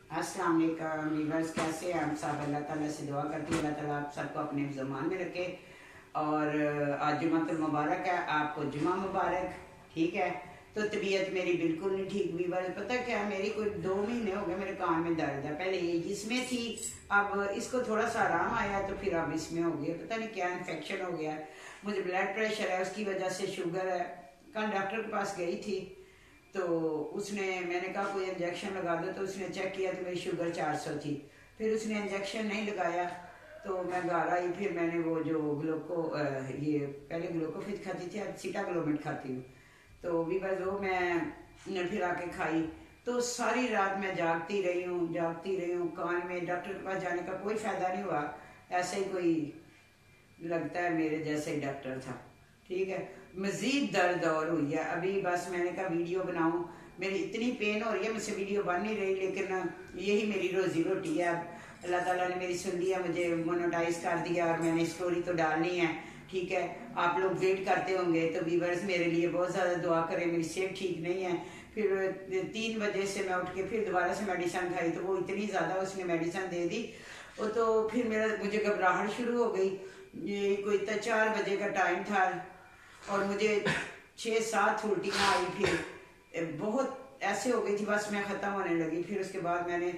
अस्सलाम वालेकुम व्यूअर्स, कैसे हैं आप सब। अल्लाह ताला से दुआ करती हूँ अल्लाह ताला आप सबको अपने ज़मान में रखे। और आज जुम्मतुल मुबारक है, आपको जुम्मा मुबारक। ठीक है, तो तबीयत मेरी बिल्कुल नहीं ठीक हुई। बस पता क्या, मेरी कोई 2 महीने हो गए मेरे कान में दर्द है। पहले ये इसमें थी, अब इसको थोड़ा सा आराम आया तो फिर अब इसमें हो गया, पता नहीं क्या इन्फेक्शन हो गया। मुझे ब्लड प्रेशर है, उसकी वजह से शुगर है। कल डॉक्टर के पास गई थी तो उसने, मैंने कहा कोई इंजेक्शन लगा दो, तो उसने चेक किया तो मेरी शुगर 400 थी। फिर उसने इंजेक्शन नहीं लगाया तो मैं घर आई। फिर मैंने वो जो ये पहले ग्लूकोफिट खाती थी, अब सीटाग्लोमेट खाती हूँ। तो भी बस वो मैं फिर आके खाई तो सारी रात मैं जागती रही हूँ। कान में डॉक्टर के पास जाने का कोई फ़ायदा नहीं हुआ। ऐसे ही कोई लगता है मेरे जैसे ही डॉक्टर था। ठीक है, मज़ीद दर्द और हुई है। अभी बस मैंने कहा वीडियो बनाऊं, मेरी इतनी पेन हो रही है, मुझसे वीडियो बन नहीं रही, लेकिन यही मेरी रोज़ी रोटी है। अब अल्लाह ताला ने मेरी सुन लिया, मुझे मोनेटाइज कर दिया और मैंने स्टोरी तो डालनी है। ठीक है, आप लोग वेट करते होंगे तो व्यूअर्स मेरे लिए बहुत ज़्यादा दुआ करें। मेरी सेहत ठीक नहीं है। फिर 3 बजे से मैं उठ के फिर दोबारा से मेडिसिन खाई तो वो इतनी ज़्यादा उसने मेडिसिन दे दी। वो तो फिर मुझे घबराहट शुरू हो गई। ये कोई 4 बजे का टाइम था और मुझे 6-7 उल्टियाँ आई। फिर बहुत ऐसे हो गई थी, बस मैं ख़त्म होने लगी। फिर उसके बाद मैंने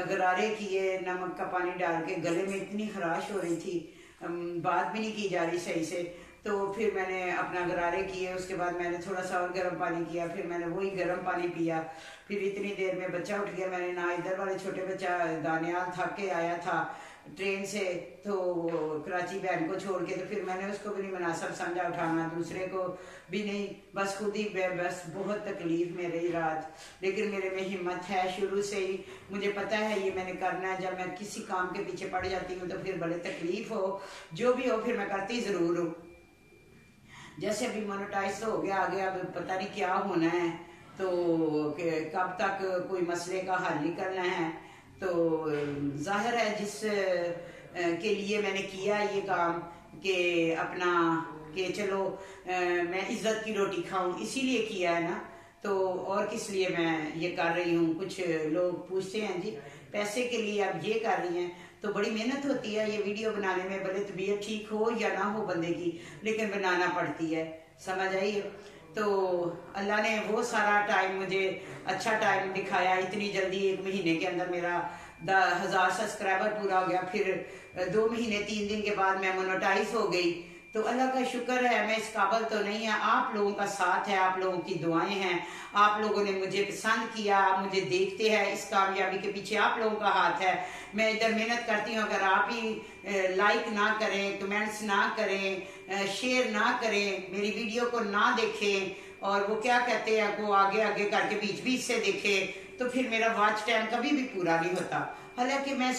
गरारे किए, नमक का पानी डाल के। गले में इतनी खराश हो रही थी, बात भी नहीं की जा रही सही से। तो फिर मैंने अपना गरारे किए। उसके बाद मैंने थोड़ा सा और गर्म पानी किया, फिर मैंने वही गर्म पानी पिया। फिर इतनी देर में बच्चा उठ गया। मैंने ना इधर वाले छोटे बच्चा दानियाल थक के आया था ट्रेन से, तो कराची बहन को छोड़ के, तो फिर मैंने उसको भी नहीं मुनासिब समझा उठाना, दूसरे को भी नहीं, बस खुद ही। बस बहुत तकलीफ में रही रात, लेकिन मेरे में हिम्मत है शुरू से ही। मुझे पता है ये मैंने करना है। जब मैं किसी काम के पीछे पड़ जाती हूँ तो फिर भले तकलीफ हो, जो भी हो, फिर मैं करती ज़रूर हूँ। जैसे अभी मोनेटाइज तो हो गया, आगे अब पता नहीं क्या होना है, तो कब तक कोई मसले का हल निकलना है। तो जाहिर है जिस के लिए मैंने किया ये काम, कि अपना कि चलो मैं इज्जत की रोटी खाऊं, इसीलिए किया है ना। तो और किस लिए मैं ये कर रही हूँ। कुछ लोग पूछते हैं जी पैसे के लिए आप ये कर रही हैं, तो बड़ी मेहनत होती है ये वीडियो बनाने में। भले तबीयत ठीक हो या ना हो बंदे की, लेकिन बनाना पड़ती है, समझ आई। तो अल्लाह ने वो सारा टाइम मुझे अच्छा टाइम दिखाया। इतनी जल्दी 1 महीने के अंदर मेरा 1000 सब्सक्राइबर पूरा हो गया। फिर 2 महीने 3 दिन के बाद मैं मोनेटाइज हो गई। तो अल्लाह का शुक्र है, मैं इस काबिल तो नहीं है। आप लोगों का साथ है, आप लोगों की दुआएं हैं, आप लोगों ने मुझे पसंद किया, आप मुझे देखते हैं। इस कामयाबी के पीछे आप लोगों का हाथ है। मैं इधर मेहनत करती हूँ, अगर आप ही लाइक ना करें, कमेंट्स ना करें, शेयर ना करें, मेरी वीडियो को ना देखें, और वो क्या कहते हैं को आगे आगे करके बीच बीच से देखें, तो फिर मेरा वॉच टाइम कभी भी पूरा नहीं होता। हालांकि मैं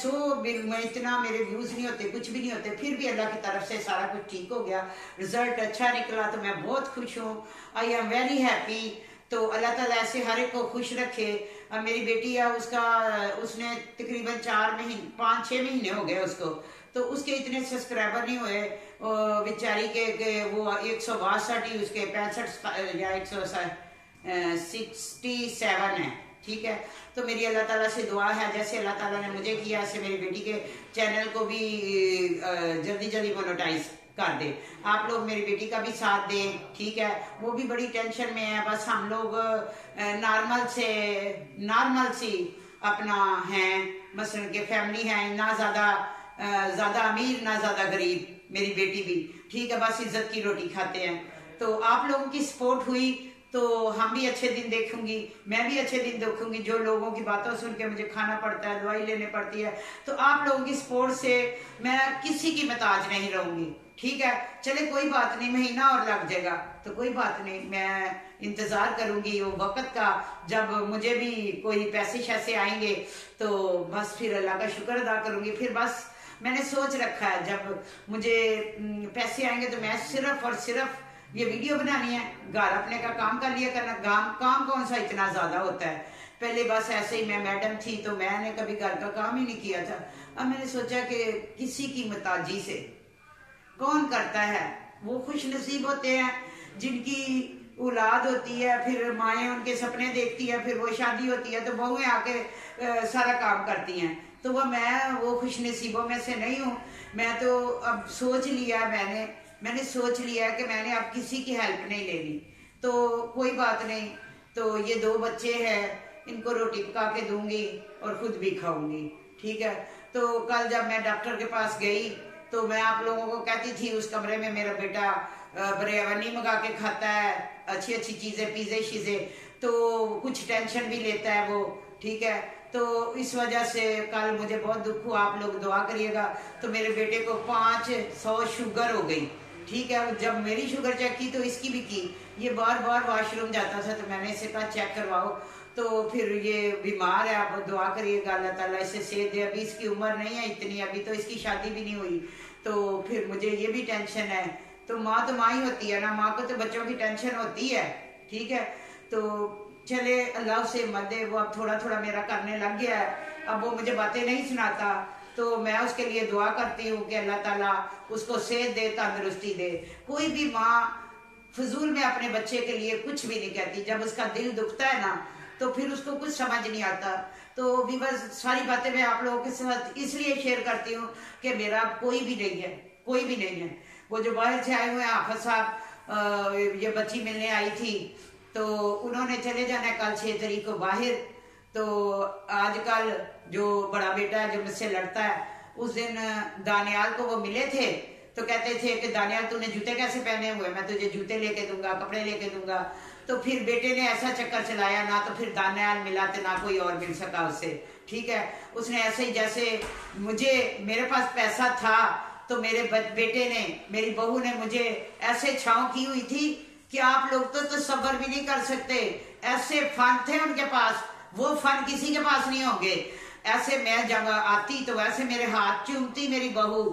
इतना मेरे व्यूज नहीं होते, कुछ भी नहीं होते, फिर भी अल्लाह की तरफ से सारा कुछ ठीक हो गया, रिजल्ट अच्छा निकला, तो मैं बहुत खुश हूँ। I am very happy. तो अल्लाह ताला ऐसे हर एक को खुश रखे। अब मेरी बेटी है, उसने तकरीबन 5-6 महीने हो गए उसको, तो उसके इतने सब्सक्राइबर नहीं हुए बेचारी के वो 162 ही उसके 65 या 167 है। ठीक है, तो मेरी अल्लाह ताला से दुआ है, जैसे अल्लाह ताला ने मुझे किया ऐसे मेरी बेटी के चैनल को भी जल्दी जल्दी मोनेटाइज कर दे। आप लोग मेरी बेटी का भी साथ दें। ठीक है, वो भी बड़ी टेंशन में है। बस हम लोग नॉर्मल सी अपना हैं, मसलन के फैमिली है, ना ज़्यादा अमीर ना ज़्यादा गरीब। मेरी बेटी भी ठीक है, बस इज्जत की रोटी खाते हैं। तो आप लोगों की सपोर्ट हुई तो हम भी अच्छे दिन देखूंगी, मैं भी अच्छे दिन देखूंगी। जो लोगों की बातों सुन के मुझे खाना पड़ता है, दवाई लेने पड़ती है, तो आप लोगों की सपोर्ट से मैं किसी की मोहताज नहीं रहूंगी। ठीक है, चले कोई बात नहीं, महीना और लग जाएगा तो कोई बात नहीं, मैं इंतजार करूंगी वो वक्त का जब मुझे भी कोई पैसे शैसे आएंगे, तो बस फिर अल्लाह का शुक्र अदा करूंगी। फिर बस मैंने सोच रखा है जब मुझे पैसे आएंगे तो मैं सिर्फ और सिर्फ ये वीडियो बनानी है, घर अपने का काम कर लिया करना। काम कौन सा इतना ज्यादा होता है। पहले बस ऐसे ही मैं मैडम थी तो मैंने कभी घर का काम ही नहीं किया था। अब मैंने सोचा कि किसी की मोहताजी से कौन करता है। वो खुश नसीब होते हैं जिनकी औलाद होती है, फिर माएँ उनके सपने देखती है, फिर वो शादी होती है तो बहुएं आके सारा काम करती हैं। तो मैं वो खुशनसीबों में से नहीं हूँ। मैं तो अब सोच लिया, मैंने सोच लिया कि मैंने अब किसी की हेल्प नहीं लेनी, तो कोई बात नहीं। तो ये 2 बच्चे हैं, इनको रोटी पका के दूंगी और खुद भी खाऊंगी, ठीक है। तो कल जब मैं डॉक्टर के पास गई तो मैं आप लोगों को कहती थी, उस कमरे में मेरा बेटा बिरयानी मंगा के खाता है, अच्छी अच्छी चीज़ें, पिज़्ज़े शीज़े, तो कुछ टेंशन भी लेता है वो, ठीक है। तो इस वजह से कल मुझे बहुत दुख हुआ। आप लोग दुआ करिएगा। तो मेरे बेटे को 500 शुगर हो गई, ठीक है। जब मेरी शुगर चेक की तो इसकी भी की। ये बार बार वॉशरूम जाता था तो मैंने इसे कहा चेक करवाओ। तो फिर ये बीमार है, आप दुआ करिएगा अल्लाह ताला इसे सेहत दे। अभी इसकी उम्र नहीं है इतनी, अभी तो इसकी शादी भी नहीं हुई। तो फिर मुझे ये भी टेंशन है। तो माँ ही होती है ना, माँ को तो बच्चों की टेंशन होती है, ठीक है। तो चले अल्लाह से हिम्मत दे, वो अब थोड़ा थोड़ा मेरा करने लग गया है। अब वो मुझे बातें नहीं सुनाता, तो मैं उसके लिए दुआ करती हूँ कि अल्लाह ताला उसको सेहत दे, तंदुरुस्ती दे। कोई भी माँ फजूल में अपने बच्चे के लिए कुछ भी नहीं कहती। जब उसका दिल दुखता है ना तो फिर उसको कुछ समझ नहीं आता। तो भी बस सारी बातें मैं आप लोगों के साथ इसलिए शेयर करती हूँ कि मेरा कोई भी नहीं है, कोई भी नहीं है। वो जो बाहर से आए हुए हैं हाफिज साहब, ये बच्ची मिलने आई थी, तो उन्होंने चले जाना है कल 6 तारीख को बाहर। तो आजकल जो बड़ा बेटा है जो मुझसे लड़ता है, उस दिन दानियाल को वो मिले थे तो कहते थे कि दानियाल तूने जूते कैसे पहने हुए, मैं तुझे जूते लेके दूंगा, कपड़े लेके दूंगा। तो फिर बेटे ने ऐसा चक्कर चलाया ना, तो फिर दानियाल मिला तो ना कोई और मिल सका उससे, ठीक है। उसने ऐसे ही जैसे मेरे पास पैसा था तो मेरे बेटे ने, मेरी बहू ने मुझे ऐसे छांव की हुई थी कि आप लोग तो तसव्वुर भी नहीं कर सकते। ऐसे फन थे उनके पास, वो फन किसी के पास नहीं होंगे। ऐसे मैं जब आती तो वैसे मेरे हाथ चूमती मेरी बहू,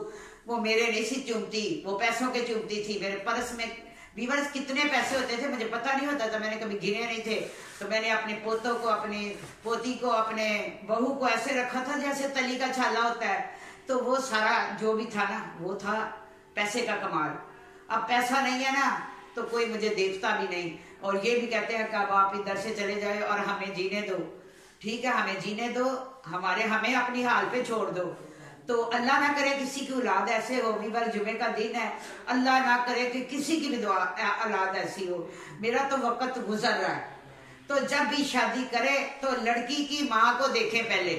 वो मेरे नहीं सी चूमती, वो पैसों के चूमती थी। मेरे पर्स में व्यूअर्स कितने पैसे होते थे मुझे पता नहीं होता था, मैंने कभी गिने नहीं थे। तो मैंने अपने पोतों को, अपनी पोती को, अपने बहू को ऐसे रखा था जैसे तली का छाला होता है। तो वो सारा जो भी था ना, वो था पैसे का कमाल। अब पैसा नहीं है ना तो कोई मुझे देखता भी नहीं। और ये भी कहते हैं कि अब आप इधर से चले जाए और हमें जीने दो, ठीक है, हमें जीने दो, हमें अपनी हाल पे छोड़ दो। तो अल्लाह ना करे किसी की औलाद ऐसे हो, वीवर जुमे का दिन है, अल्लाह ना करे कि किसी की भी औलाद ऐसी हो। मेरा तो वक्त गुजर रहा है। तो जब भी शादी करे तो लड़की की माँ को देखे पहले,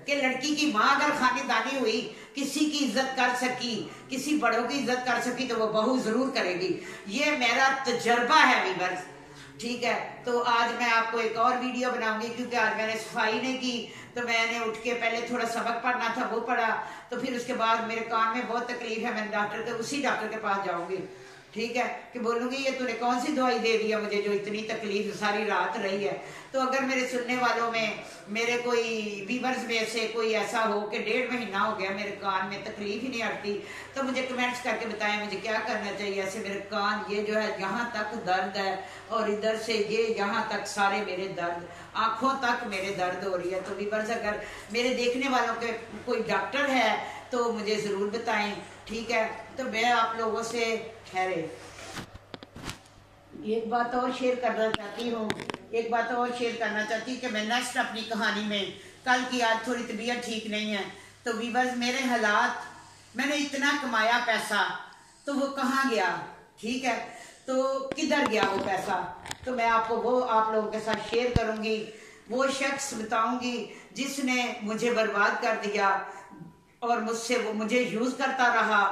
कि लड़की की माँ अगर खानदानी हुई, किसी की इज्जत कर सकी, किसी बड़ों की इज्जत कर सकी, तो वो बहू जरूर करेगी। ये मेरा तजर्बा है वीवर्स, ठीक है। तो आज मैं आपको एक और वीडियो बनाऊंगी, क्योंकि आज मैंने सफाई नहीं की। तो मैंने उठ के पहले थोड़ा सबक पढ़ना था, वो पढ़ा। तो फिर उसके बाद मेरे कान में बहुत तकलीफ है, मैं उसी डॉक्टर के पास जाऊंगी, ठीक है, कि बोलूंगी ये तूने कौन सी दवाई दे दी है मुझे जो इतनी तकलीफ सारी रात रही है। तो अगर मेरे सुनने वालों में, मेरे कोई व्यूअर्स में से कोई ऐसा हो कि 1.5 महीना हो गया मेरे कान में तकलीफ ही नहीं हटती, तो मुझे कमेंट्स करके बताएं मुझे क्या करना चाहिए। ऐसे मेरे कान ये जो है यहाँ तक दर्द है, और इधर से ये यहाँ तक सारे मेरे दर्द, आँखों तक मेरे दर्द हो रही है। तो व्यूअर्स अगर मेरे देखने वालों के कोई डॉक्टर है तो मुझे ज़रूर बताएं, ठीक है। तो मैं आप लोगों से ठहरे एक बात और शेयर करना चाहती हूँ, कि मैं नेक्स्ट अपनी कहानी में, कल की आज थोड़ी तबीयत ठीक नहीं है। तो व्यूअर्स मेरे हालात, मैंने इतना कमाया पैसा तो वो कहाँ गया, ठीक है, तो किधर गया वो पैसा। तो मैं आपको वो आप लोगों के साथ शेयर करूँगी। वो शख्स बताऊँगी जिसने मुझे बर्बाद कर दिया और मुझे यूज़ करता रहा।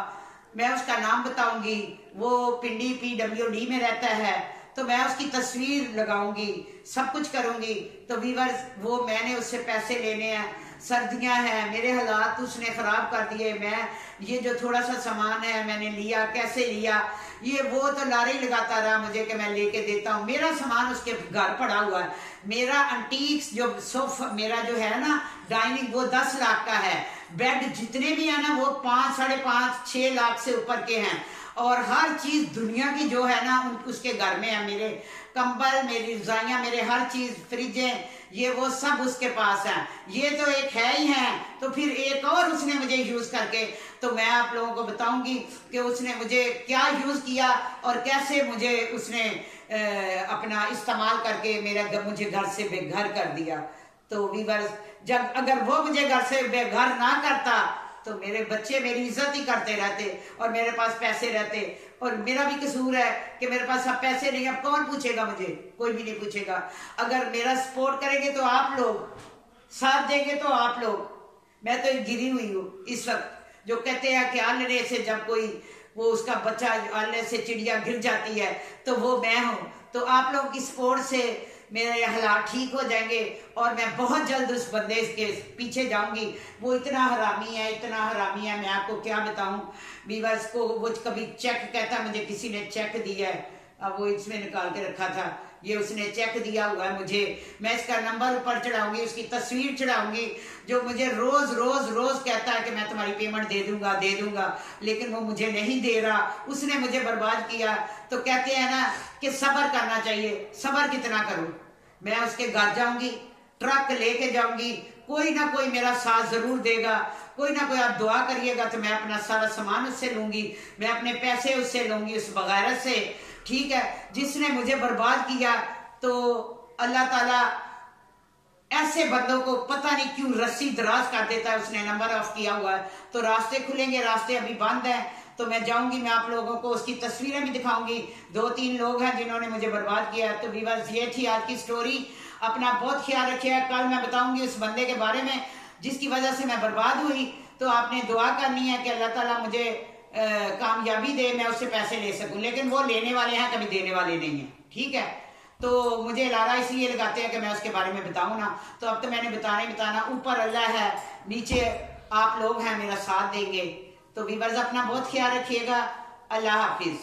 मैं उसका नाम बताऊंगी। वो पिंडी PWD में रहता है, तो मैं उसकी तस्वीर लगाऊंगी, सब कुछ करूंगी। तो व्यूअर्स वो मैंने उससे पैसे लेने हैं, सर्दियां हैं, मेरे हालात उसने ख़राब कर दिए। मैं ये जो थोड़ा सा सामान है मैंने लिया, कैसे लिया, ये वो तो लारे लगाता रहा मुझे कि मैं लेके देता हूँ। मेरा सामान उसके घर पड़ा हुआ है। मेरा अंटीक्स जो सोफा मेरा जो है ना डाइनिंग, वो 10 लाख का है। बेड जितने भी है ना वो 5, 5.5, 6 लाख से ऊपर के हैं। और हर चीज़ दुनिया की जो है ना उसके घर में है। मेरे कंबल, मेरी रजाइयाँ, मेरे हर चीज़, फ्रिजें, ये वो सब उसके पास है, ये तो एक है ही है, तो फिर एक और उसने मुझे यूज करके, तो मैं आप लोगों को बताऊंगी कि उसने मुझे क्या यूज किया और कैसे मुझे उसने अपना इस्तेमाल करके मुझे घर से बेघर कर दिया। तो वीवर्स, जब अगर वो मुझे घर से बेघर ना करता तो मेरे बच्चे मेरी इज्जत ही करते रहते और मेरे पास पैसे रहते। और मेरा भी कसूर है कि मेरे पास अब पैसे नहीं, अब कौन पूछेगा मुझे? कोई भी नहीं पूछेगा। अगर मेरा सपोर्ट करेंगे तो आप लोग, साथ देंगे तो आप लोग। मैं तो गिरी हुई हूँ इस वक्त। जो कहते हैं कि आलने से जब कोई वो उसका बच्चा आलने से चिड़िया गिर जाती है तो वो मैं हूँ। तो आप लोगों की सपोर्ट से मेरे हालात ठीक हो जाएंगे और मैं बहुत जल्द उस बंदे के पीछे जाऊंगी। वो इतना हरामी है, इतना हरामी है, मैं आपको क्या बताऊं। वीवर्स को वो कभी चेक कहता, मुझे किसी ने चेक दिया है, अब वो इसमें निकाल के रखा था, ये उसने चेक दिया हुआ है मुझे। मैं इसका नंबर ऊपर चढ़ाऊंगी, उसकी तस्वीर चढ़ाऊंगी, जो मुझे रोज रोज रोज कहता है कि मैं तुम्हारी पेमेंट दे दूंगा, लेकिन वो मुझे नहीं दे रहा। उसने मुझे बर्बाद किया। तो कहते हैं ना कि सब्र करना चाहिए, सब्र कितना करूं। मैं उसके घर जाऊंगी, ट्रक लेके जाऊंगी, कोई ना कोई मेरा साथ जरूर देगा, कोई ना कोई। आप दुआ करिएगा तो मैं अपना सारा सामान उससे लूंगी, मैं अपने पैसे उससे लूंगी, उस बगैरत से। ठीक है, जिसने मुझे बर्बाद किया, तो अल्लाह ताला ऐसे बंदों को पता नहीं क्यों रस्सी दराज कर देता है। उसने नंबर ऑफ किया हुआ है तो रास्ते खुलेंगे, रास्ते अभी बंद हैं। तो मैं जाऊंगी, मैं आप लोगों को उसकी तस्वीरें भी दिखाऊंगी। 2-3 लोग हैं जिन्होंने मुझे बर्बाद किया। तो व्यूअर्स, ये थी आज की स्टोरी। अपना बहुत ख्याल रखिएगा। कल मैं बताऊंगी उस बंदे के बारे में जिसकी वजह से मैं बर्बाद हुई। तो आपने दुआ करनी है कि अल्लाह ताला मुझे कामयाबी दे, मैं उससे पैसे ले सकूं। लेकिन वो लेने वाले हैं, कभी देने वाले नहीं है। ठीक है, तो मुझे लारा इसलिए लगाते हैं कि मैं उसके बारे में बताऊं ना। तो अब तो मैंने बताना, ऊपर अल्लाह है, नीचे आप लोग हैं, मेरा साथ देंगे। तो व्यूअर्स, अपना बहुत ख्याल रखिएगा। अल्लाह हाफिज।